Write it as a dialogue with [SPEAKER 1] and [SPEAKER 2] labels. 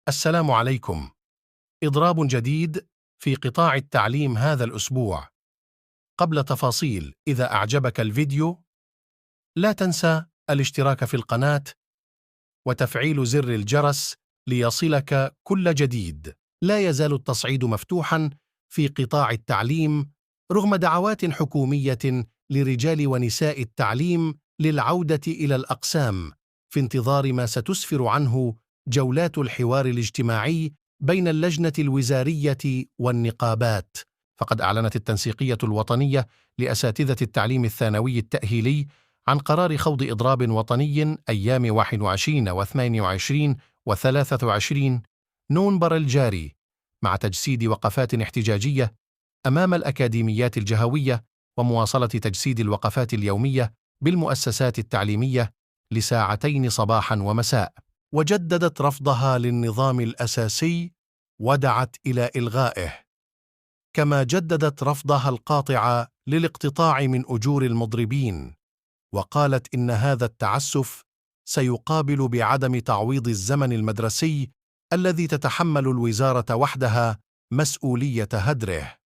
[SPEAKER 1] السلام عليكم. إضراب جديد في قطاع التعليم هذا الأسبوع. قبل تفاصيل، إذا أعجبك الفيديو لا تنسى الاشتراك في القناة وتفعيل زر الجرس ليصلك كل جديد. لا يزال التصعيد مفتوحا في قطاع التعليم رغم دعوات حكومية لرجال ونساء التعليم للعودة إلى الأقسام، في انتظار ما ستسفر عنه جولات الحوار الاجتماعي بين اللجنة الوزارية والنقابات. فقد أعلنت التنسيقية الوطنية لأساتذة التعليم الثانوي التأهيلي عن قرار خوض إضراب وطني أيام 21 و22 و23 نوفمبر الجاري، مع تجسيد وقفات احتجاجية أمام الأكاديميات الجهوية ومواصلة تجسيد الوقفات اليومية بالمؤسسات التعليمية لساعتين صباحا ومساء. وجددت رفضها للنظام الأساسي ودعت إلى إلغائه، كما جددت رفضها القاطع للاقتطاع من أجور المضربين، وقالت إن هذا التعسف سيقابل بعدم تعويض الزمن المدرسي الذي تتحمل الوزارة وحدها مسؤولية هدره.